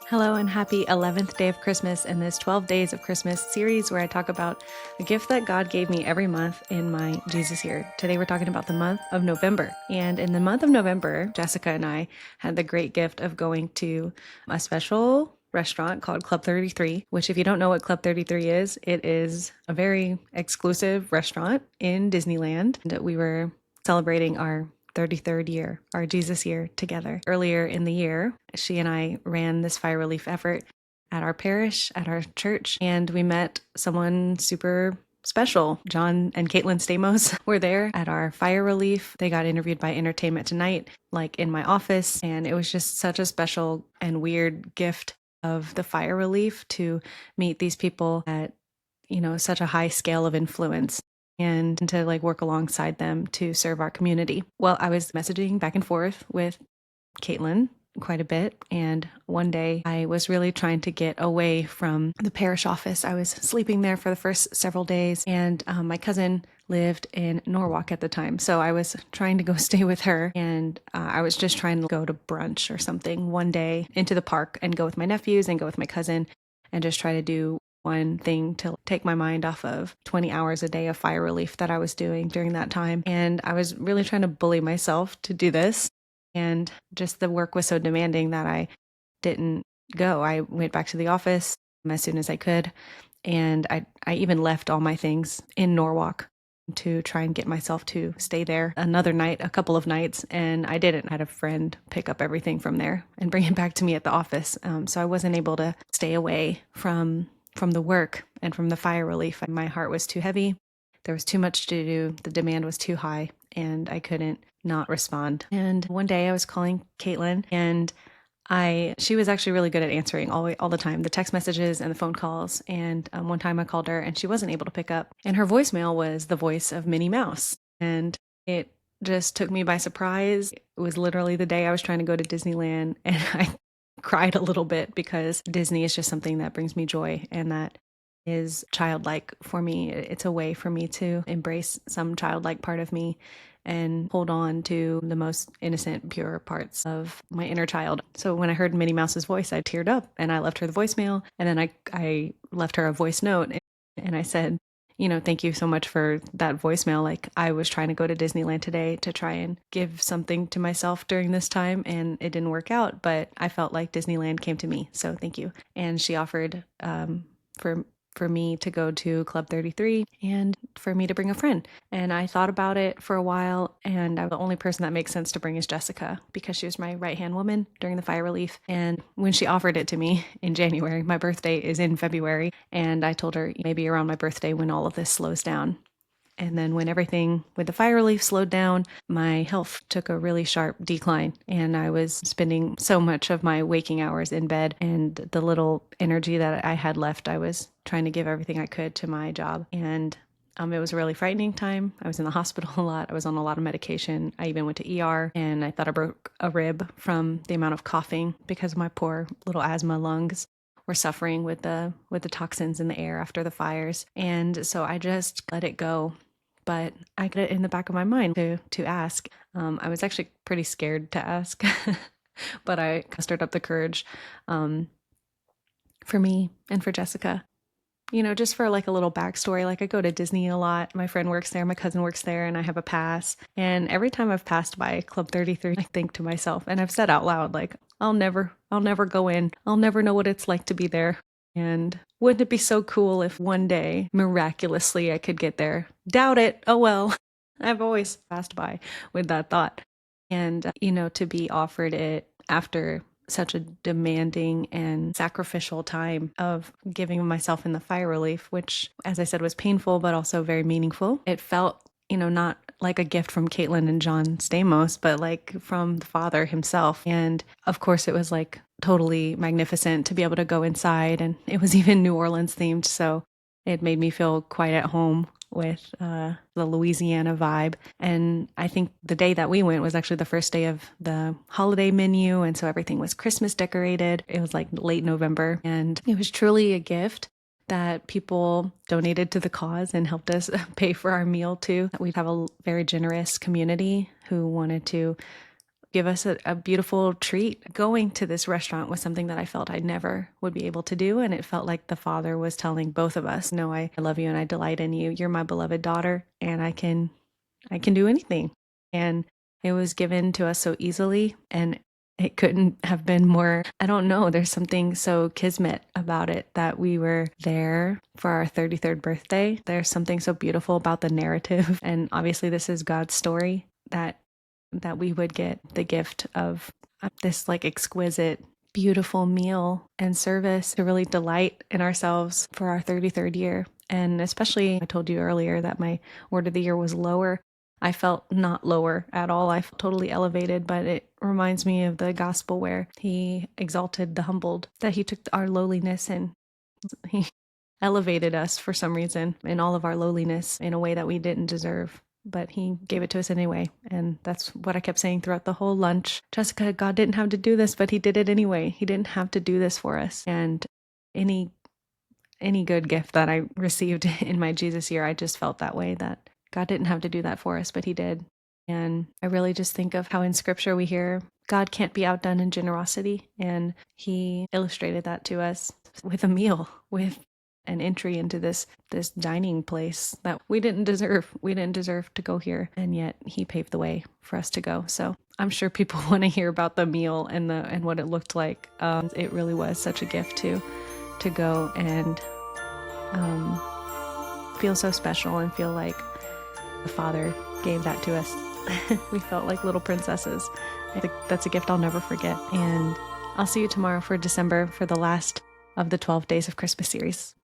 Hello and happy 11th day of Christmas in this 12 Days of Christmas series where I talk about a gift that God gave me every month in my Jesus year. Today we're talking about the month of November. And in the month of November, Jessica and I had the great gift of going to a special restaurant called Club 33, which if you don't know what Club 33 is, it is a very exclusive restaurant in Disneyland. And we were celebrating our 33rd year, our Jesus year together. Earlier in the year, she and I ran this fire relief effort at our parish, at our church, and we met someone super special. John and Caitlin Stamos were there at our fire relief. They got interviewed by Entertainment Tonight, like in my office, and it was just such a special and weird gift of the fire relief to meet these people at, such a high scale of influence and to work alongside them to serve our community. Well, I was messaging back and forth with Caitlin quite a bit. And one day I was really trying to get away from the parish office. I was sleeping there for the first several days, and my cousin lived in Norwalk at the time. So I was trying to go stay with her, and I was just trying to go to brunch or something one day into the park and go with my nephews and go with my cousin and just try to do one thing to take my mind off of 20 hours a day of fire relief that I was doing during that time. And I was really trying to bully myself to do this. And just the work was so demanding that I didn't go. I went back to the office as soon as I could. And I even left all my things in Norwalk to try and get myself to stay there another night, a couple of nights. And I didn't. I had a friend pick up everything from there and bring it back to me at the office. So I wasn't able to stay away from the work and from the fire relief. My heart was too heavy. There was too much to do. The demand was too high, and I couldn't not respond. And one day I was calling Caitlin, and she was actually really good at answering all the time, the text messages and the phone calls. And one time I called her and she wasn't able to pick up. And her voicemail was the voice of Minnie Mouse. And it just took me by surprise. It was literally the day I was trying to go to Disneyland, and I cried a little bit because Disney is just something that brings me joy and that is childlike for me. It's a way for me to embrace some childlike part of me and hold on to the most innocent, pure parts of my inner child. So when I heard Minnie Mouse's voice, I teared up and I left her the voicemail, and then I left her a voice note and I said, thank you so much for that voicemail. I was trying to go to Disneyland today to try and give something to myself during this time, and it didn't work out, but I felt like Disneyland came to me. So thank you. And she offered for me to go to Club 33 and for me to bring a friend. And I thought about it for a while, and the only person that makes sense to bring is Jessica because she was my right-hand woman during the fire relief. And when she offered it to me in January, my birthday is in February, and I told her maybe around my birthday when all of this slows down. And then when everything with the fire relief slowed down, my health took a really sharp decline. And I was spending so much of my waking hours in bed, and the little energy that I had left, I was trying to give everything I could to my job. And it was a really frightening time. I was in the hospital a lot. I was on a lot of medication. I even went to ER, and I thought I broke a rib from the amount of coughing because my poor little asthma lungs were suffering with the toxins in the air after the fires. And so I just let it go. But I got it in the back of my mind to ask. I was actually pretty scared to ask, but I mustered up the courage for me and for Jessica. Just for a little backstory, I go to Disney a lot. My friend works there, my cousin works there, and I have a pass. And every time I've passed by Club 33, I think to myself, and I've said out loud, I'll never go in. I'll never know what it's like to be there. And wouldn't it be so cool if one day, miraculously, I could get there? Doubt it. Oh well. I've always passed by with that thought. And, to be offered it after such a demanding and sacrificial time of giving myself in the fire relief, which, as I said, was painful, but also very meaningful. It felt, not like a gift from Caitlin and John Stamos, but from the Father himself. And of course, it was totally magnificent to be able to go inside, and it was even New Orleans themed. So it made me feel quite at home with the Louisiana vibe. And I think the day that we went was actually the first day of the holiday menu. And so everything was Christmas decorated. It was late November, and it was truly a gift that people donated to the cause and helped us pay for our meal too. We have a very generous community who wanted to give us a beautiful treat. Going to this restaurant was something that I felt I never would be able to do. And it felt like the Father was telling both of us, no, I love you and I delight in you. You're my beloved daughter, and I can do anything. And it was given to us so easily, and it couldn't have been more, I don't know, there's something so kismet about it that we were there for our 33rd birthday. There's something so beautiful about the narrative. And obviously this is God's story, that we would get the gift of this like exquisite, beautiful meal and service to really delight in ourselves for our 33rd year. And especially, I told you earlier that my word of the year was lower. I felt not lower at all. I felt totally elevated, but it reminds me of the gospel where he exalted the humbled, that he took our lowliness and he elevated us for some reason in all of our lowliness in a way that we didn't deserve. But he gave it to us anyway. And that's what I kept saying throughout the whole lunch. Jessica, God didn't have to do this, but he did it anyway. He didn't have to do this for us. And any good gift that I received in my Jesus year, I just felt that way, that God didn't have to do that for us, but he did. And I really just think of how in scripture we hear God can't be outdone in generosity. And he illustrated that to us with a meal, with an entry into this dining place that we didn't deserve. We didn't deserve to go here. And yet he paved the way for us to go. So I'm sure people want to hear about the meal and what it looked like. It really was such a gift to go and feel so special and feel like the Father gave that to us. We felt like little princesses. I think that's a gift I'll never forget. And I'll see you tomorrow for December, for the last of the 12 Days of Christmas series.